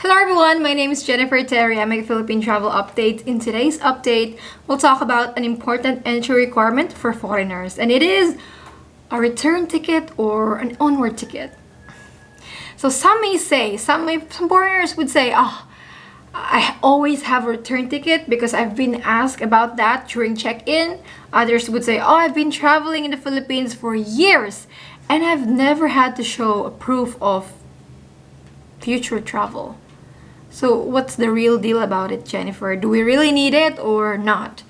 Hello everyone, my name is Jennifer Terri. I'm a Philippine Travel Update. In today's update, we'll talk about an important entry requirement for foreigners, and it is a return ticket or an onward ticket. So some foreigners would say, I always have a return ticket because I've been asked about that during check-in. Others would say, I've been traveling in the Philippines for years and I've never had to show a proof of future travel. So what's the real deal about it, Jennifer? Do we really need it or not?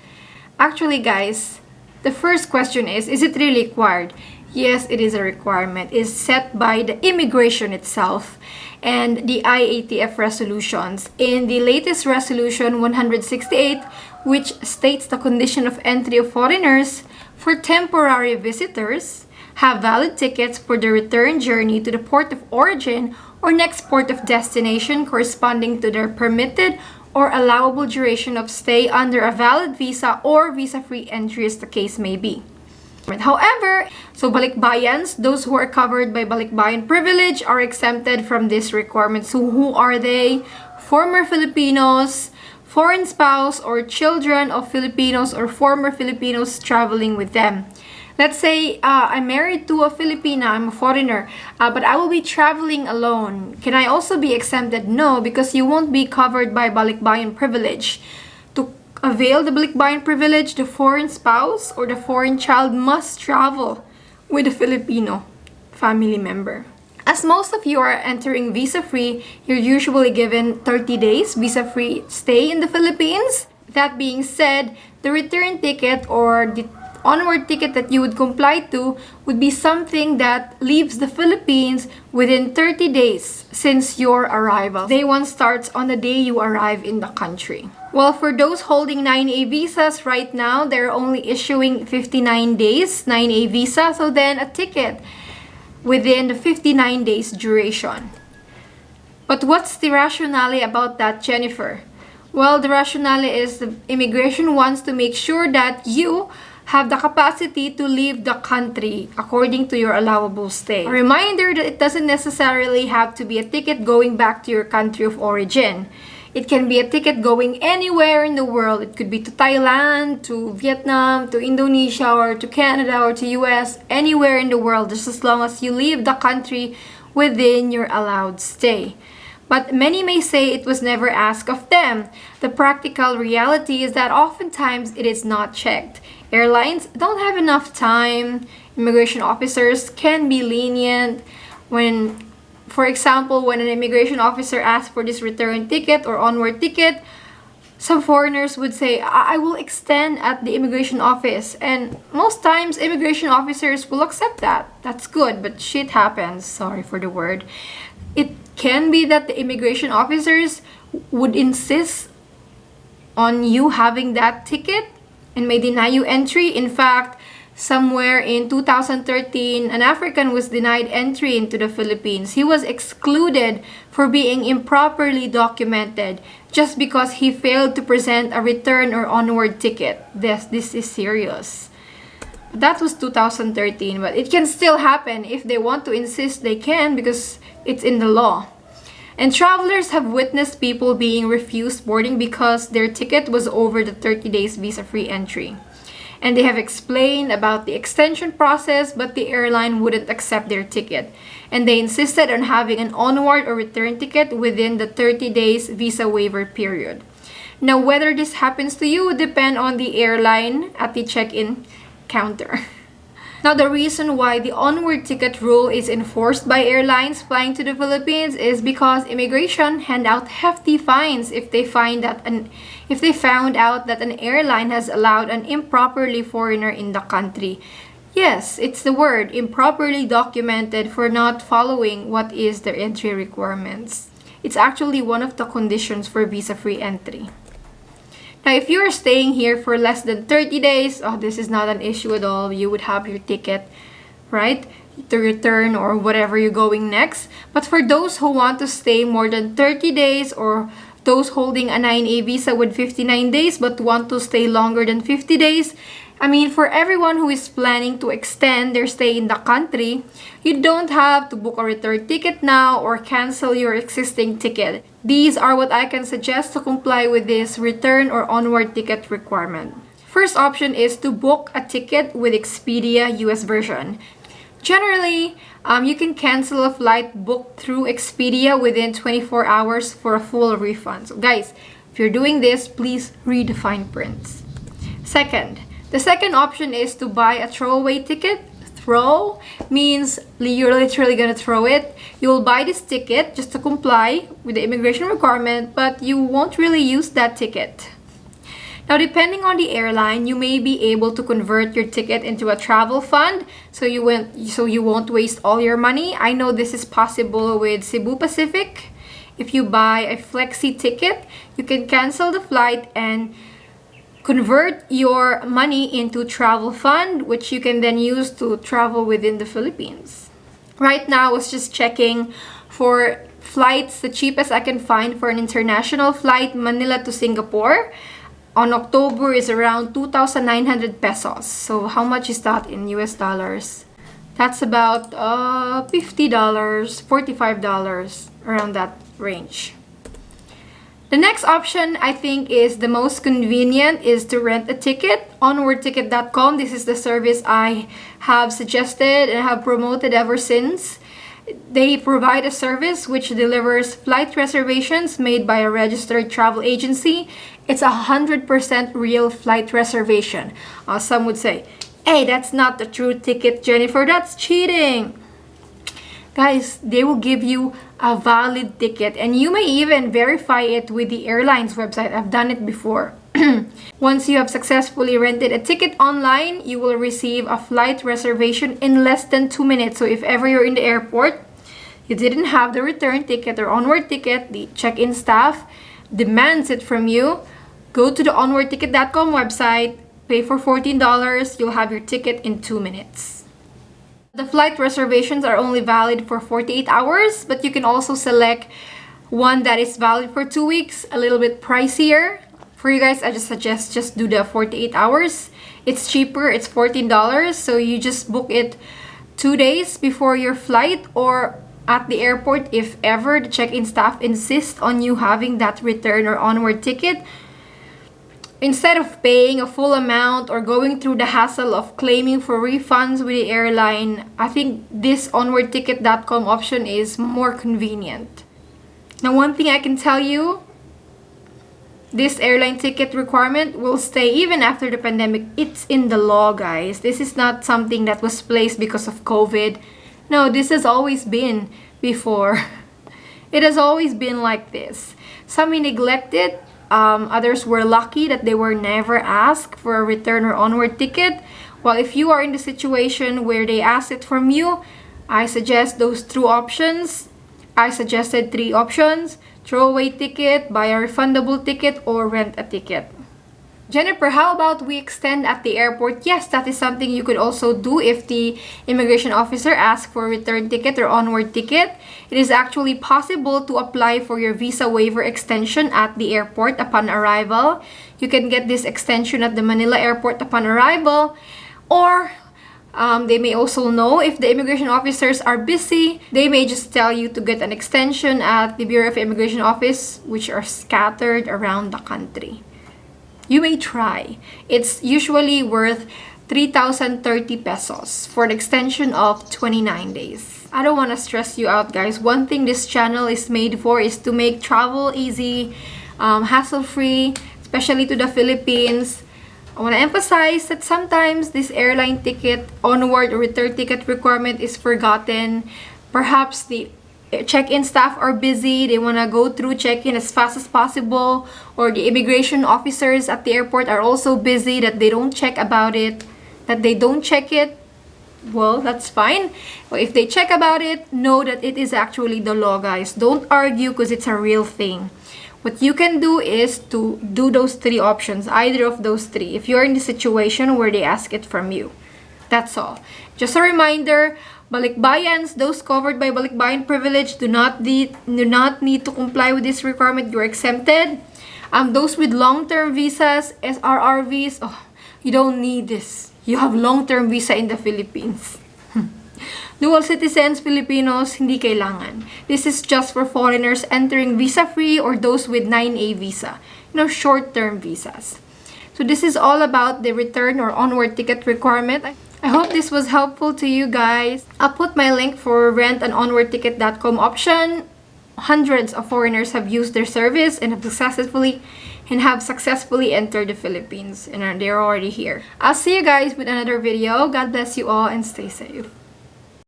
Actually, guys, the first question is it really required? Yes, it is a requirement. It's set by the immigration itself and the IATF resolutions. In the latest resolution 168, which states the condition of entry of foreigners for temporary visitors have valid tickets for the return journey to the port of origin or next port of destination corresponding to their permitted or allowable duration of stay under a valid visa or visa-free entry as the case may be. However, Balikbayans, those who are covered by Balikbayan privilege, are exempted from this requirement. So who are they? Former Filipinos, foreign spouse, or children of Filipinos or former Filipinos traveling with them. Let's say I'm married to a Filipina, I'm a foreigner, but I will be traveling alone. Can I also be exempted? No, because you won't be covered by Balikbayan privilege. To avail the Balikbayan privilege, the foreign spouse or the foreign child must travel with a Filipino family member. As most of you are entering visa-free, you're usually given 30 days visa-free stay in the Philippines. That being said, the return ticket or the onward ticket that you would comply to would be something that leaves the Philippines within 30 days since your arrival. Day 1 starts on the day you arrive in the country. Well, for those holding 9A visas right now, they're only issuing 59 days 9A visa, so then a ticket within the 59 days duration. But what's the rationale about that, Jennifer? Well, the rationale is the immigration wants to make sure that you have the capacity to leave the country according to your allowable stay. A reminder that it doesn't necessarily have to be a ticket going back to your country of origin. It can be a ticket going anywhere in the world. It could be to Thailand, to Vietnam, to Indonesia, or to Canada, or to US, anywhere in the world, just as long as you leave the country within your allowed stay. But many may say it was never asked of them. The practical reality is that oftentimes it is not checked. Airlines don't have enough time. Immigration officers can be lenient. For example, when an immigration officer asks for this return ticket or onward ticket, some foreigners would say, I will extend at the immigration office. And most times, immigration officers will accept that. That's good, but shit happens. Sorry for the word. It can be that the immigration officers would insist on you having that ticket and may deny you entry. In fact, somewhere in 2013, an African was denied entry into the Philippines. He was excluded for being improperly documented just because he failed to present a return or onward ticket. This is serious. That was 2013, but it can still happen. If they want to insist, they can because it's in the law. And travelers have witnessed people being refused boarding because their ticket was over the 30 days visa-free entry. And they have explained about the extension process, but the airline wouldn't accept their ticket. And they insisted on having an onward or return ticket within the 30 days visa waiver period. Now, whether this happens to you would depend on the airline at the check-in counter. Now, the reason why the onward ticket rule is enforced by airlines flying to the Philippines is because immigration hand out hefty fines if they found out that an airline has allowed an improperly foreigner in the country. Yes, it's the word, improperly documented for not following what is their entry requirements. It's actually one of the conditions for visa-free entry. Now, if you're staying here for less than 30 days, this is not an issue at all. You would have your ticket, right, to return or whatever you're going next. But for those who want to stay more than 30 days or those holding a 9A visa with 59 days but want to stay longer than 50 days. I mean, for everyone who is planning to extend their stay in the country, you don't have to book a return ticket now or cancel your existing ticket. These are what I can suggest to comply with this return or onward ticket requirement. First option is to book a ticket with Expedia US version. Generally, you can cancel a flight booked through Expedia within 24 hours for a full refund. So guys, if you're doing this, please read the fine prints. The second option is to buy a throwaway ticket. Throw means you're literally gonna throw it. You'll buy this ticket just to comply with the immigration requirement, but you won't really use that ticket. Now, depending on the airline, you may be able to convert your ticket into a travel fund so you won't waste all your money. I know this is possible with Cebu Pacific. If you buy a flexi ticket, you can cancel the flight and convert your money into travel fund, which you can then use to travel within the Philippines. Right now, I was just checking for flights. The cheapest I can find for an international flight, Manila to Singapore, on October is around 2,900 pesos. So how much is that in US dollars? That's about $50, $45, around that range. The next option I think is the most convenient is to rent a ticket. Onwardticket.com. This is the service I have suggested and have promoted ever since. They provide a service which delivers flight reservations made by a registered travel agency. It's 100% real flight reservation. Some would say, hey, that's not the true ticket, Jennifer. That's cheating. Guys, they will give you a valid ticket and you may even verify it with the airline's website. I've done it before. Once you have successfully rented a ticket online, you will receive a flight reservation in less than 2 minutes. So if ever you're in the airport, you didn't have the return ticket or onward ticket, the check-in staff demands it from you, go to the onwardticket.com website, pay for $14, you'll have your ticket in 2 minutes. The flight reservations are only valid for 48 hours, but you can also select one that is valid for 2 weeks, a little bit pricier. For you guys, I just suggest just do the 48 hours. It's cheaper, it's $14, so you just book it 2 days before your flight or at the airport if ever the check-in staff insists on you having that return or onward ticket. Instead of paying a full amount or going through the hassle of claiming for refunds with the airline, I think this onwardticket.com option is more convenient. Now, one thing I can tell you, this airline ticket requirement will stay even after the pandemic. It's in the law, guys. This is not something that was placed because of COVID. No, this has always been before. It has always been like this. Some may neglect it. Others were lucky that they were never asked for a return or onward ticket. While if you are in the situation where they ask it from you, I suggest those two options. I suggested 3 options: throwaway ticket, buy a refundable ticket, or rent a ticket. Jennifer, how about we extend at the airport? Yes, that is something you could also do if the immigration officer asks for a return ticket or onward ticket. It is actually possible to apply for your visa waiver extension at the airport upon arrival. You can get this extension at the Manila airport upon arrival, or they may also know if the immigration officers are busy. They may just tell you to get an extension at the Bureau of Immigration Office, which are scattered around the country. You may try. It's usually worth 3,030 pesos for an extension of 29 days. I don't want to stress you out, guys. One thing this channel is made for is to make travel easy, hassle-free, especially to the Philippines. I want to emphasize that sometimes this airline ticket, onward or return ticket requirement is forgotten. Perhaps the check-in staff are busy, they want to go through check-in as fast as possible, or the immigration officers at the airport are also busy that they don't check it. Well, that's fine. But if they check about it, know that it is actually the law, guys. Don't argue because it's a real thing. What you can do is to do those 3 options, either of those 3, if you're in the situation where they ask it from you. That's all. Just a reminder, Balikbayans, those covered by Balikbayan privilege do not need to comply with this requirement. You're exempted. Those with long-term visas, SRRVs, you don't need this. You have long-term visa in the Philippines. Dual citizens, Filipinos, hindi kailangan. This is just for foreigners entering visa-free or those with 9A visa. Short-term visas. So this is all about the return or onward ticket requirement. I hope this was helpful to you guys. I'll put my link for rent an onwardticket.com option. Hundreds of foreigners have used their service and have successfully entered the Philippines, and they're already here. I'll see you guys with another video. God bless you all and stay safe.